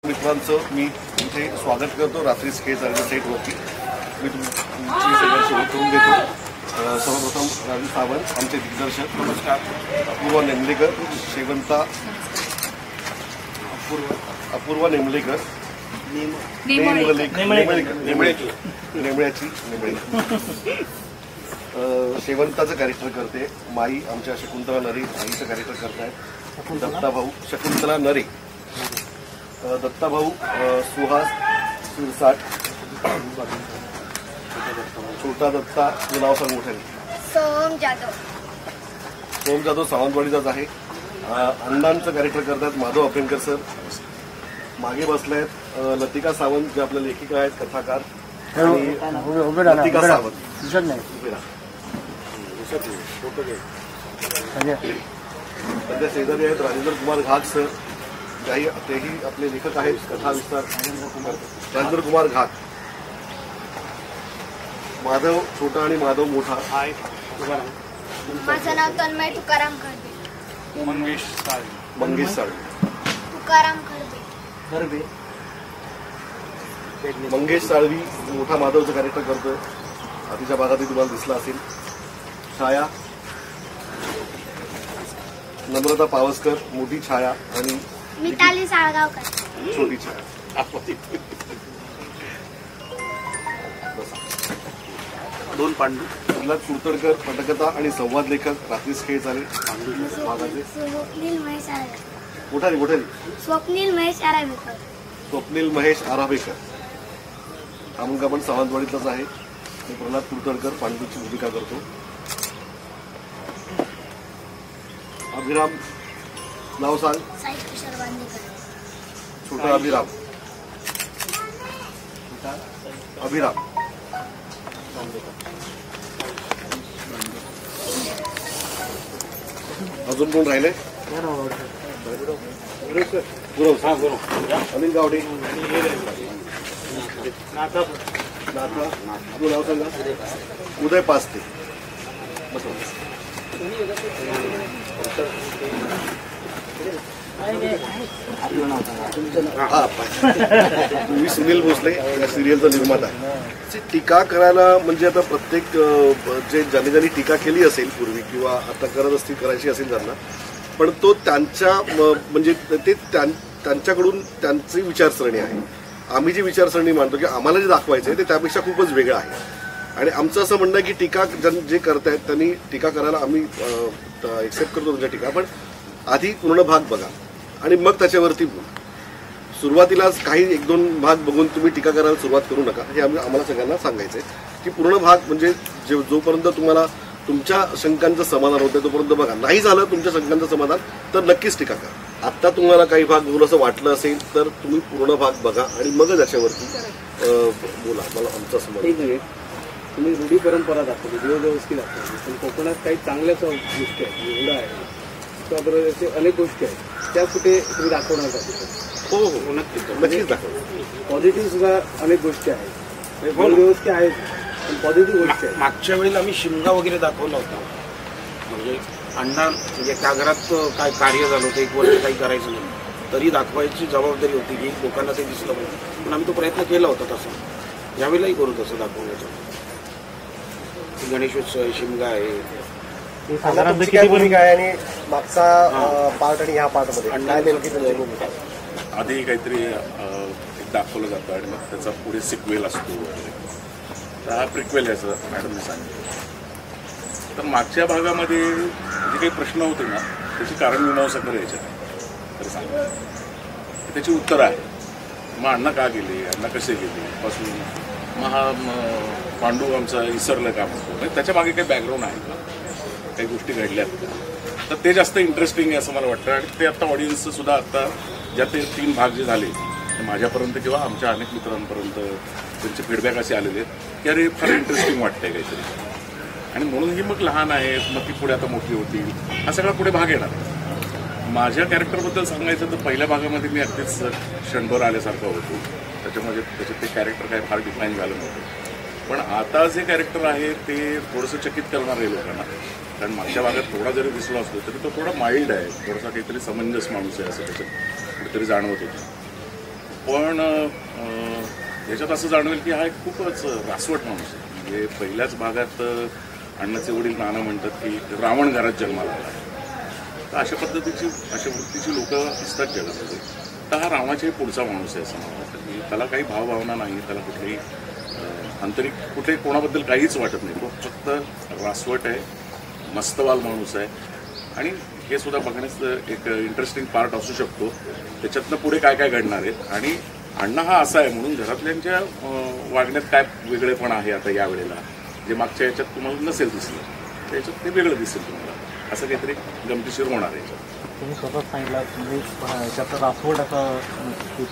मित्रांचं मी इथे स्वागत करतो. रात्री स्केच आणि सेटवरती मी तुमची सगळ्यांची ओळख करून देतो. सर्वप्रथम राजू सावंत आमचे दिग्दर्शक. नमस्कार. अपूर्वा नेमलेकर, शेवंता अपूर्वा नेमलेकर, शेवंताचं कॅरेक्टर करते. माई आमच्या शकुंतला नरे आईचं कॅरेक्टर करतायत. दत्ताभाऊ शकुंतला नरे, दत्ताभाऊ सुहास सिरसाट, छोटा दत्ता हे नाव सांग मोठ्याने. सोम जाधव सावंतवाडीचाच आहे. अण्णांचं कॅरेक्टर करतात माधव अपेंकर सर. मागे बसले आहेत लतिका सावंत, जे आपल्या लेखिका आहेत, कथाकार. लतिका सावंत त्यांच्या शेजारी आहेत राजेंद्र कुमार घाग सर, तेही आपले लेखक आहेत. कथा विस्तार राजेंद्र कुमार घाग. माधव छोटा आणि माधव मोठा. माझं नाव तन्मय तुकाराम खडबे. मंगेश साळवे. तुकाराम खडबे. मंगेश साळवी मोठा माधवचं कॅरेक्टर करतोय. आधीच्या भागातही तुम्हाला दिसला असेल. छाया नम्रता पावसकर, मोठी छाया आणि मिताली साळगावकर, छोटी छाया. दोन पांडू. प्रल्हाद कुर्तडकर पटकथा आणि संवाद लेखक. रात्रीच खेळ झाले. स्वप्नील महेश आराबेकर. हा मुलगा पण सावंतवाडीतलाच आहे. प्रल्हाद कुर्तडकर पांडूची भूमिका करतो. अभिराम नाव सांग. छोटा अभिराम. अजून कोण राहिले? गुरव. अनिल गावडे. नाथा. आपलं नाव सांगा. उदय पास्ते. मी सुनील भोसले या सिरियलचा निर्माता आहे. टीका करायला म्हणजे आता प्रत्येक ज्यांनी ज्यांनी टीका केली असेल पूर्वी किंवा आता करत असतील, करायची असेल त्यांना, पण तो त्यांच्या म्हणजे ते त्यांच्याकडून त्यांची विचारसरणी आहे. आम्ही जी विचारसरणी मानतो की आम्हाला जे दाखवायचं आहे ते त्यापेक्षा खूपच वेगळं आहे. आणि आमचं असं म्हणणं आहे की टीका जे करतायत त्यांनी टीका करायला आम्ही एक्सेप्ट करतो तुमच्या टीका, पण आधी पूर्ण भाग बघा आणि मग त्याच्यावरती बोल. सुरुवातीलाच काही एक दोन भाग बघून तुम्ही टीका करायला सुरुवात करू नका. हे आम्हाला सगळ्यांना सांगायचं आहे की पूर्ण भाग म्हणजे जोपर्यंत तुम्हाला तुमच्या शंकांचं समाधान होतं तोपर्यंत बघा. नाही झालं तुमच्या शंकांचं समाधान तर नक्कीच टीका करा. आत्ता तुम्हाला काही भाग बोलू असं वाटलं असेल तर तुम्ही पूर्ण भाग बघा आणि मगच याच्यावरती बोला. मला आमचं असं म्हणणं. तुम्ही रूढी परंपरा दाखवली, देवदेवस्की दाखवली, पण कोकणात काही चांगल्याच गोष्टी आहेत. एवढं आहे त्याबरोबर असे अनेक गोष्टी आहेत त्या कुठे तुम्ही दाखवणार का? हो नक्कीच दाखवतो. पॉझिटिव्ह सुद्धा अनेक गोष्टी आहेत. देवदेवस्की आहेत पण पॉझिटिव्ह गोष्टी आहेत. मागच्या वेळेला आम्ही शिमगा वगैरे दाखवला होता. म्हणजे अण्णा म्हणजे त्या घरात काय कार्य झालं होतं, 1 वर्ष काही करायचं नाही तरी दाखवायची जबाबदारी होती की लोकांना ते दिसलं पाहिजे. पण आम्ही तो प्रयत्न केला होता तसं. यावेळेलाही करू तसं दाखवण्याचं. गणेशोत्सव शिमगा आहे. किती भूमिका आहे आणि मागचा पार्ट आणि ह्या पार्टमध्ये काय नेमकी तुमची भूमिका? आधी काहीतरी एक दाखवलं जातं आणि मग त्याचा पुढे सिक्वेल असतो वगैरे. तर हा प्रिक्वेल आहे असं मॅडमने सांगितलं. तर मागच्या भागामध्ये जे काही प्रश्न होते ना त्याची कारणमीमांसा करायच्या तर सांगा त्याची उत्तरं आहे. मग अण्णा का गेले, अण्णा कसे गेले पासून मग हा पांडू आमचा इसरलं का म्हणतो. त्याच्या मागे काही बॅकग्राऊंड आहे का, काही गोष्टी घडल्यात का, तर ते जास्त इंटरेस्टिंग आहे असं मला वाटतं. आणि ते आता ऑडियन्सचं सुद्धा आता ज्या ते 3 भाग जे झाले ते माझ्यापर्यंत किंवा आमच्या अनेक मित्रांपर्यंत त्यांचे फीडबॅक असे आलेले आहेत की अरे फार इंटरेस्टिंग वाटतंय काहीतरी. आणि म्हणून ही मग लहान आहेत, मग ती पुढे आता मोठी होतील, हा सगळा पुढे भाग येणार. माझ्या कॅरेक्टरबद्दल सांगायचं तर पहिल्या भागामध्ये मी अगदीच क्षणभर आल्यासारखं होतो. त्याच्यामध्ये त्याच्यात ते कॅरेक्टर काही फार डिफाईन झालं नव्हतं. पण आता जे कॅरेक्टर आहे ते थोडंसं चकित करणार आहे लोकांना. कारण मागच्या भागात थोडा जरी दिसला असतो तरी तो थोडा माइल्ड आहे, थोडासा काहीतरी समंजस माणूस आहे असं त्याच्यात कुठेतरी जाणवत होतं. पण याच्यात असं जाणवेल की हा एक खूपच रासवट माणूस आहे. म्हणजे पहिल्याच भागात अण्णाचे वडील नाना म्हणतात की रावण घरात जन्माला आला. तर अशा वृत्तीची लोक असतात जगामध्ये. तर हा रावणाच्या पुढचा माणूस आहे असं मला वाटतं की त्याला काही भावभावना नाही, त्याला कुठेही आंतरिक कुठे कोणाबद्दल काहीच वाटत नाही. तो फक्त रासवट आहे, मस्तवाल माणूस आहे. आणि हे सुद्धा बघण्याचं एक इंटरेस्टिंग पार्ट असू शकतो. त्याच्यातनं पुढे काय काय घडणार आहेत. आणि अण्णा हा असा आहे म्हणून घरातल्यांच्या वागण्यात काय वेगळेपण आहे आता यावेळेला, जे मागच्या याच्यात तुम्हाला नसेल दिसलं त्याच्यात ते वेगळं दिसेल तुम्हाला. असं काहीतरी गमतीशीर होणार आहे याच्यात. तुम्ही स्वतःच सांगितलं म्हणजे त्याचा रासवट असा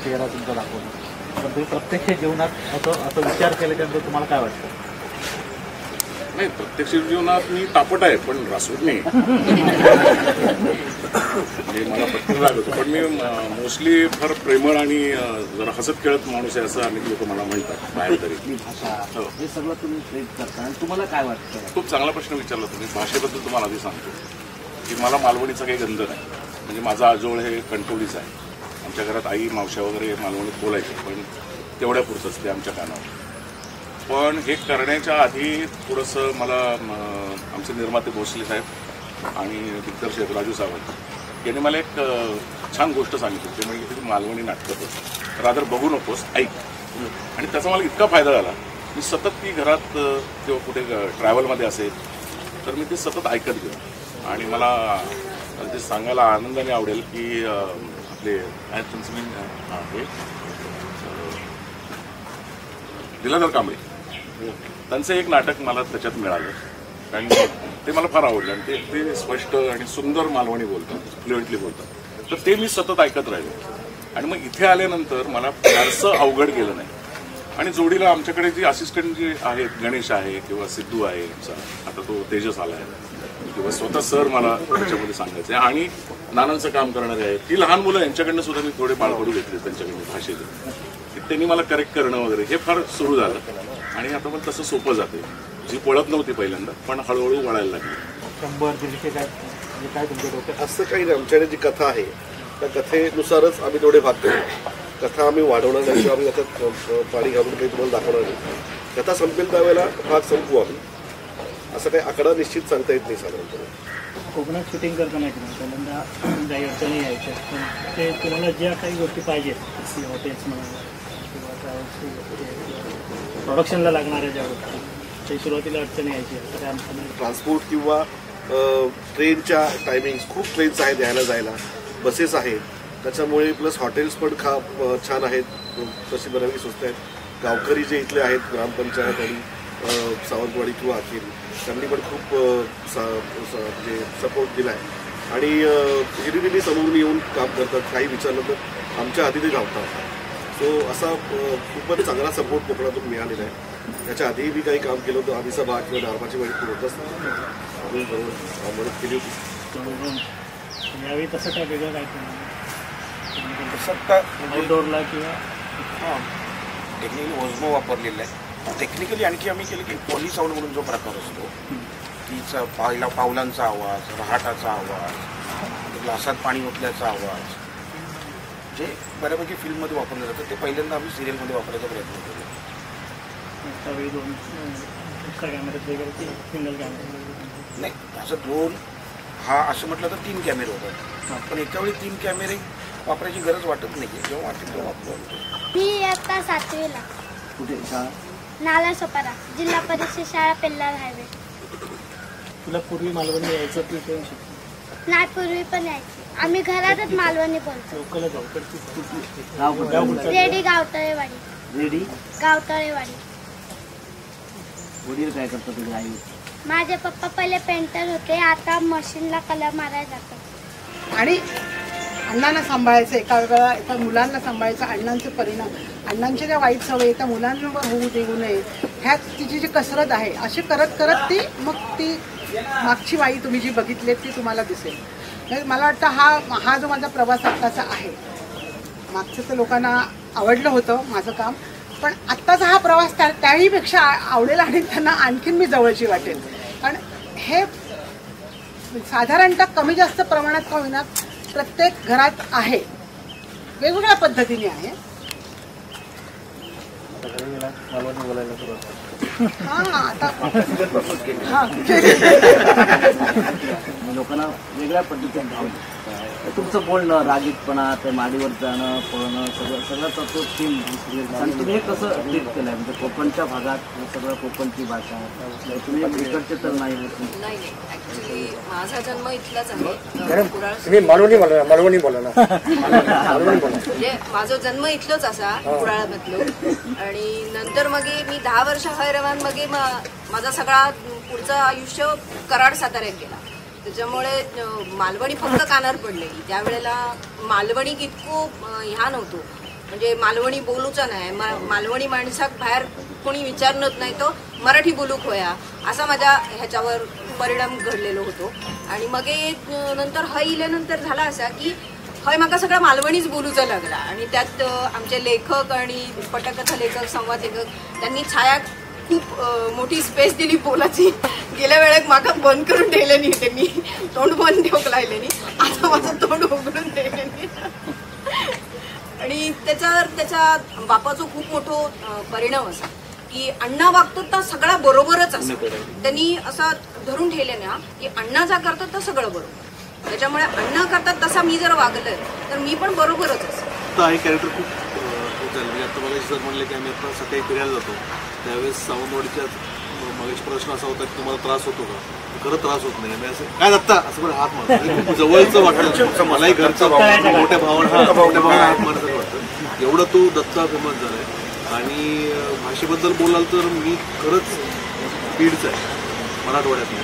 चेहरा तुमचा दाखवला, पण तुम्ही प्रत्यक्ष जीवनात असं विचार केल्याच्यानंतर तुम्हाला काय वाटतं? नाही, प्रत्यक्ष जीवनात मी तापट आहे पण रासवट नाही. म्हणजे मला पटकन राग होतो, पण मी मोस्टली फार प्रेमळ आणि जरा हसत खेळत माणूस आहे असं अनेक लोक मला म्हणतात बाहेर तरी. भाषा हे सगळं तुम्ही ट्रेट करता आणि तुम्हाला काय वाटतं? खूप चांगला प्रश्न विचारला तुम्ही. भाषेबद्दल तुम्हाला आधी सांगतो की मला मालवणीचा काही गंध नाही. म्हणजे माझा आजोळ हे कंटोलीच आहे. आमच्या घरात आई मावश्या वगैरे मालवणीत बोलायचे, पण तेवढ्या पुरतंच ते आमच्या कानावर. पण हे करण्याच्या आधी थोडंसं मला आमचे निर्माते भोसले साहेब आणि दिग्दर्शक राजू सावंत यांनी मला एक छान गोष्ट सांगितली. ते म्हणजे की मालवणी नाटकं रादर बघू नकोस, ऐक. आणि त्याचा मला इतका फायदा झाला. मी सतत ती घरात किंवा कुठे ट्रॅव्हलमध्ये असेल तर मी ते सतत ऐकत गेलो. आणि मला ते सांगायला आनंदाने आवडेल की आपले काय त्यांचं मी हे दिलाधर कांबळे त्यांचं एक नाटक मला त्याच्यात मिळालं. कारण ते मला फार आवडलं आणि ते स्पष्ट आणि सुंदर मालवणी बोलतात, फ्लुएंटली बोलतात. तर ते मी सतत ऐकत राहिलो. आणि मग इथे आल्यानंतर मला फारसं अवघड गेलं नाही. आणि जोडीला आमच्याकडे जी असिस्टंट जे आहेत, गणेश आहे किंवा सिद्धू आहे आमचा, आता तो तेजस आला आहे, किंवा स्वतः सर मला त्याच्यामध्ये सांगायचं आहे. आणि नानांचं काम करणारे आहेत, ती लहान मुलं यांच्याकडनं सुद्धा मी थोडे बाळकडू घेतले त्यांच्याकडनं भाषेचे. त्यांनी मला करेक्ट करणं वगैरे हे फार सुरू झालं. आणि आता पण तसं सोपं जाते. जी पळत नव्हती पहिल्यांदा, पण हळूहळू वळायला लागली. 100 दीडशे काय तुमच्या डोक्यात? असं काही नाही. आमच्याकडे जी कथा आहे त्या कथेनुसारच आम्ही तेवढे भाग करतो. कथा आम्ही वाढवणार नाही किंवा आम्ही त्याच्यात पाणी घालून काही तुम्हाला दाखवणार नाही. कथा संपेल त्यावेळेला भाग संपवू आम्ही. असं काही आकडा निश्चित सांगता येत नाही साधारणपणे. कोकणात शूटिंग करताना पहिल्यांदा काही अडचणी यायच्या, पण ते तुम्हाला ज्या काही गोष्टी पाहिजेत हॉटेल्स म्हणा किंवा प्रोडक्शनला लागणाऱ्या ज्या गोष्टी ते सुरुवातीला अडचणी यायची. ट्रान्सपोर्ट किंवा ट्रेनच्या टायमिंग्स, खूप ट्रेन्स आहेत यायला जायला, बसेस आहेत, त्याच्यामुळे प्लस हॉटेल्स पण छान आहेत, तशी बऱ्यापैकी स्वस्त आहेत. गावकरी जे इथले आहेत, ग्रामपंचायत आणि सावंतवाडी किंवा अखिल, त्यांनी पण खूप म्हणजे सपोर्ट दिला आहे. आणि हिरिरीने समोरून येऊन काम करतात. काही विचारलं तर आमच्या आधी ते धावतात. सो असा खूपच चांगला सपोर्ट कोकणातून मिळालेला आहे. त्याच्या आधीही मी काही काम केलं होतं. आधीचा भाग किंवा नारबाची वाईट होतच आम्ही बरोबर मदत केली होती. यावेळी तसं काय वेगळं काय सत्ता आउटडोअरला किंवा टेक्निकली ओझमो वापरलेलं आहे. टेक्निकली आणखी आम्ही केलं की पोली साऊंड म्हणून जो प्रकार असतो, तिचा पावलांचा आवाज, रहाटाचा आवाज, ग्लासात पाणी ओतल्याचा आवाज, जे बऱ्यापैकी फिल्ममध्ये वापरलं जातं, ते पहिल्यांदा आम्ही सिरियलमध्ये वापरायचा प्रयत्न केला. त्यावेळी 2 कॅमेऱ्यात वगैरे की सिंगल कॅमेरा नाही, असं 2 हा असं म्हटलं तर 3 कॅमेरे होतात. पण एका वेळी 3 कॅमेरे वापरायची गरज वाटत नाही. जेव्हा वाटेल तेव्हा वापरतो. मी आता 7वीला. कुठे शाळा? नाला सोपारा, जिल्हा परिषद शाळा, पेल्लार हायवे. तुला पूर्वी मालवणी यायचं तू ते नाही, पूर्वी पण यायची. आम्ही घरातच मालवणी बोलतो. लोकलच गाव कुठलं? रेडी गावतळेवाडी. रेडी गावतळेवाडी. वडील काय करतात तुझे? आई? माझे पप्पा पहिले पेंटर होते, आता मशीनला कलर मारायला जातात. आणि अण्णांना सांभाळायचं, एका मुलांना सांभाळायचं. अण्णांचे परिणाम, अण्णांच्या ज्या वाईट सवयी त्या मुलांवर होऊ देऊ नये, ह्यात तिची जी कसरत आहे, अशी करत करत ती मग ती मागची वाई तुम्ही जी बघितली ती तुम्हाला दिसेल. तर मला वाटतं हा जो माझा प्रवास आत्ताचा आहे, मागचं तर लोकांना आवडलं होतं माझं काम, पण आत्ताचा हा प्रवास त्याहीपेक्षा आवडेल आणि त्यांना आणखीन मी जवळची वाटेल. कारण हे साधारणतः कमी जास्त प्रमाणात का होईना प्रत्येक घरात आहे, वेगवेगळ्या पद्धतीने आहे, घरी गेला मालवणी बोलायला सुरुवात करतो. लोकांना वेगळ्या पद्धतीने भाव तुमचं बोलणं, रागीतपणा, ते माडीवर जाणं, पळणं, सगळं तो थीम आणि तुम्ही हे कसं ट्रीट केलं आहे? म्हणजे कोकणच्या भागात सगळं कोकणची भाषा, तुम्ही इकडचे तर नाही होत. नाही ऍक्च्युली माझा जन्म इथलाच आहे. तुम्ही मालवणी बोला ना. म्हणजे माझा जन्म इथलोच असा कुडाळमधलो आणि नंतर मग मी 10 वर्ष हैरवान मग माझा सगळा पुढचं आयुष्य कराड साताऱ्यात गेला. त्याच्यामुळे मालवणी फक्त कानावर पडलेली. त्यावेळेला मालवणी इतकं ह्या नव्हतो, म्हणजे मालवणी बोलूचा नाही, मालवणी माणसाक बाहेर कोणी विचारत नाही तो मराठी बोलूक होया असा माझ्या ह्याच्यावर परिणाम घडलेलो होतो. आणि मग नंतर हय इल्यानंतर झाला असा की हय म्हाका सगळं मालवणीच बोलूचा लागला. आणि त्यात आमचे लेखक आणि पटकथा लेखक, संवाद लेखक त्यांनी छाया खूप मोठी स्पेस दिली बोलाची. गेल्या वेळेक म्हाका बंद करून ठेवले नाही, त्यांनी तोंड बंद ठेवक लायले नाही. आता माझं तोंड उघडून ठेवले नाही. आणि त्याच्यावर त्याच्या बापाचा खूप मोठो परिणाम असा की अण्णा वागतो तर सगळा बरोबरच असा. त्यांनी असा धरून ठेवले ना की अण्णा जा करतात तर सगळं बरोबर. त्याच्यामुळे अण्णा करतात तसा मी जर वागलं तर मी पण बरोबरच असं. आता हे कॅरेक्टर खूप झालं. म्हणजे आता मला सर म्हणले की आम्ही आता सकाळी फिरायला जातो त्यावेळेस सावंतवाडीच्या मग प्रश्न असा होता की तुम्हाला त्रास होतो का? खरं त्रास होत नाही. मी असं काय दत्ता असं पण हात मारतो. खूप जवळचं वाटतं मलाही घरचा मोठ्या भावांना हात मारत वाटतं. एवढं तो दत्ता फेमस झालाय. आणि भाषेबद्दल बोलाल तर मी खरंच बीडचा आहे, मराठवाड्यातला.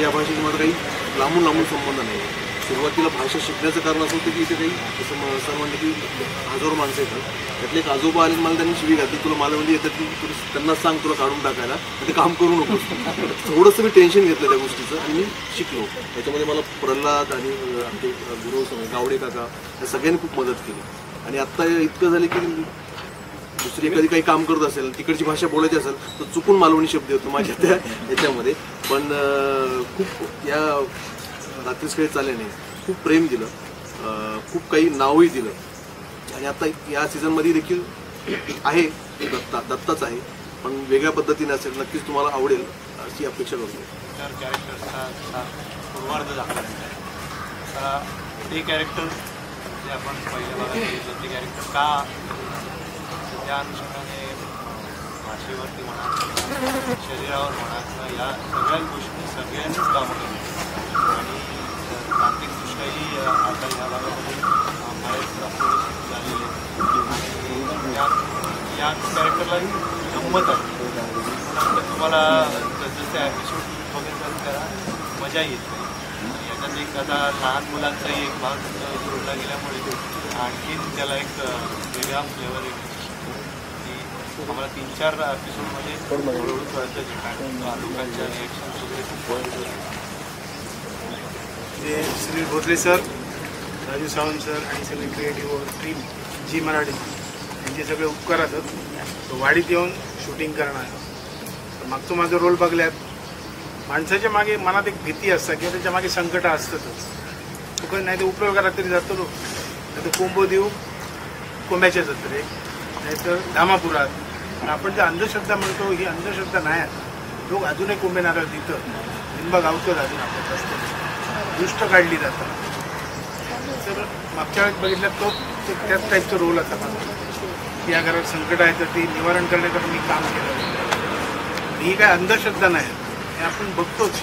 या भाषेशी माझा काही लांबून संबंध नाही. सुरुवातीला भाषा शिकण्याचं कारण असं होतं की इथे काही जसं सर म्हणलं की हजारो माणसं येतात. त्यातले एक आजोबा आले मला त्यांनी शिवी घातली, तुला मालवणी येतात की त्यांना सांग तुला काढून टाकायला, ते काम करू नकोस. थोडंसं मी टेन्शन घेतलं त्या गोष्टीचं आणि मी शिकलो. त्याच्यामध्ये मला प्रल्हाद आणि आमचे गुरु गावडे काका या सगळ्यांनी खूप मदत केली. आणि आत्ता इतकं झालं की दुसरी एखादी काही काम करत असेल, तिकडची भाषा बोलायची असेल तर चुकून मालवणी शब्द येतो माझ्या त्या याच्यामध्ये. पण खूप या रात्रीच काही चालले नाही, खूप प्रेम दिलं, खूप काही नावही दिलं. आणि आता या सीझनमध्ये देखील आहे दत्ताच आहे, पण वेगळ्या पद्धतीने असेल. नक्कीच तुम्हाला आवडेल अशी अपेक्षा करतो. कॅरेक्टरचा पूर्वार्ध दाखवलेला आहे. ते कॅरेक्टर जे आपण पहिल्या भागात बघितलं ते कॅरेक्टर का त्या अनुषंगाने भाषेवरती म्हणा, शरीरावर म्हणा किंवा या सगळ्या गोष्टी सगळ्यांनीच कामं केली. आणि तांत्रिकदृष्ट्याही आता ह्या भागामध्ये बरेच अपडेशन झालेले आणि या कॅरेक्टरलाही गंमत आहे. पण तुम्हाला जसं एपिसोड बघायचं त्याला मजा येत नाही. याच्यात एक आता लहान मुलांचाही एक भाग जोडला गेल्यामुळे आणखीन त्याला एक वेगळा फ्लेवर येतो की आम्हाला 3-4 एपिसोडमध्ये हळूहळू कळतं की लोकांच्या रिॲक्शन्स वगैरे जे सुनील भोसले सर, राजू सावंत सर आणि सगळे क्रिएटिव्ह टीम जी मराठी यांचे सगळे उपकार असतात. वाडीत येऊन शूटिंग करणार मागतो माझा रोल बघल्यात. माणसाच्या मागे मनात एक भीती असतात किंवा त्याच्या मागे संकट असतातच. तो काही नाही तर उपयोगाला तरी जातो तो, नाही तर कोंबो देऊ कोंब्याच्या जत्रे, नाहीतर धामापुरात. आपण जे अंधश्रद्धा म्हणतो ही अंधश्रद्धा नाही आहे. लोक अजूनही कोंबे नारळ तिथं लिंबा गावतोच अजून आपल्या रस्त्यात दृष्ट काढली जातात. तर मागच्या वेळेस बघितलं तो त्याच टाईपचा रोल असा की या घरात संकट आहे तर ती निवारण करण्यासाठी मी काम केलं. ही काय अंधश्रद्धा नाही, हे आपण बघतोच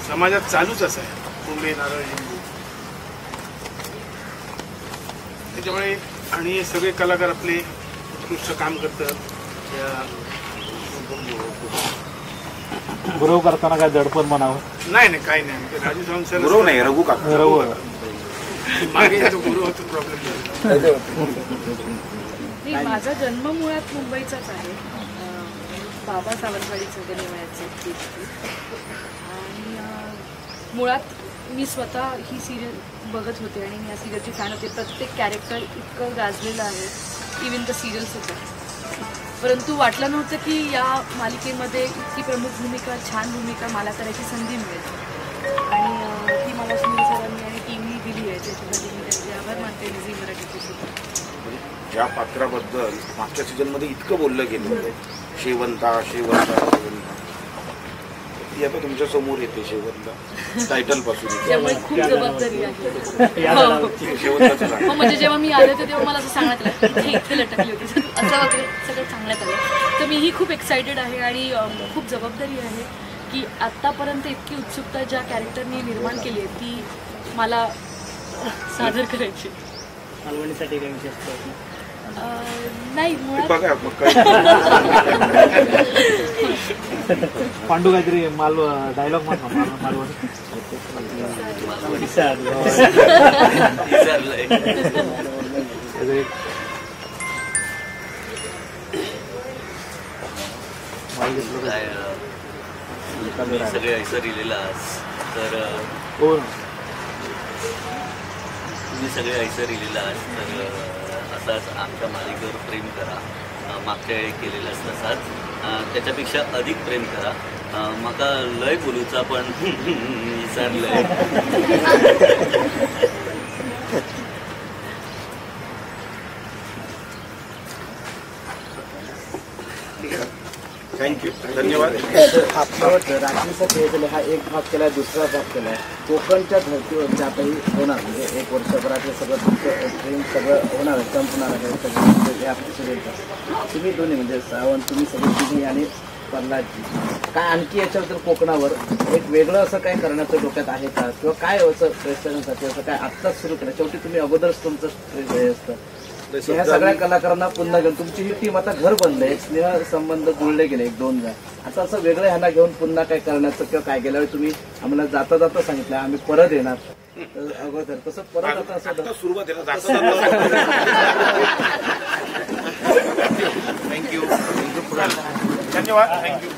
समाजात चालूच असं आहे कोंबे नारळ लिंबू. त्याच्यामुळे आणि हे सगळे कलाकार आपले उत्कृष्ट काम करतात. गुरु करताना काय दडपण म्हणावं? नाही काही नाही. राजू सावंत सर गुरु नाही, रघु काका मागे गुरु होतो प्रॉब्लेम. माझा जन्म मुळात मुंबईचाच आहे. बाबा सावंतवाडीचं गणिवळ्याचे. आणि मुळात मी स्वतः ही सिरियल बघत होते आणि मी या सिरियलची फॅन होते. प्रत्येक कॅरेक्टर इतकं गाजलेलं आहे, इव्हन द सिरियलसुद्धा. परंतु वाटलं नव्हतं की या मालिकेमध्ये इतकी प्रमुख भूमिका, छान भूमिका मला करायची संधी मिळेल. आणि ती मला सुनील सरांनी आणि टीमनी दिली आहे, त्याच्यासाठी मी त्यांचे आभार मानते. झी मराठीचे सुद्धा ज्या पात्राबद्दल मागच्या सीझनमध्ये इतकं बोललं गेलं होतं, शेवंता शेवंता शेवंता, ती आता तुमच्या समोर येते शेवंता टायटल पासून. त्यामुळे खूप जबाबदारी आहे. शेवंताचं गाणं. हो, म्हणजे जेव्हा मी आले होते तेव्हा मला असं सांगण्यात आलं हे इथे लटकली होती असं वगैरे सगळं सांगण्यात आलं. तर मीही खूप एक्सायटेड आहे आणि खूप जबाबदारी आहे की आत्तापर्यंत इतकी उत्सुकता ज्या कॅरेक्टरनी निर्माण केली आहे ती मला सादर करायची. मालवणीसाठी काही विशेष प्रयत्न नाही मुळात बघा मग काय. पांडू काहीतरी डायलॉग मालवण सगळे ऐसर लिहिलेला तर तुम्ही सगळे ऐसर लिहिलेला तर असाच आमच्या मालिकेवर प्रेम करा. मागच्या वेळी केलेलाच तसाच त्याच्यापेक्षा अधिक प्रेम करा. म्हाका लय बोलूचा पण विसरलंय. थँक्यू, धन्यवाद. रात्रीचा खेळ हा एक भाग केला, दुसरा भाग केला आहे. कोकणच्या धर्तीवर ज्यातही होणार म्हणजे एक वर्षभरात हे सगळं ट्रेन सगळं होणार आहे, संपणार आहे सगळं या सिरियलचं. तुम्ही दोन्ही म्हणजे सावंत तुम्ही सगळे तिन्ही आणि प्रल्हादजी काय आणखी याच्याबद्दल कोकणावर एक वेगळं असं काय करण्याचं डोक्यात आहे का, किंवा काय असं प्रेक्षकांसाठी असं काय आत्ताच सुरू केलं? शेवटी तुम्ही अगोदरच तुमचं हे असतं ह्या सगळ्या कलाकारांना पुन्हा घेऊन तुमची ही टीम आता घर बनलंय, स्नेह संबंध जुळले गेले एक दोन आता असं वेगळं ह्यांना घेऊन पुन्हा काय करण्याचं किंवा काय गेल्या वेळी तुम्ही आम्हाला जाता जाता सांगितलं आम्ही परत येणार अगोदर तसं परत आता असं सुरुवातीला थँक्यू, धन्यवाद, थँक्यू.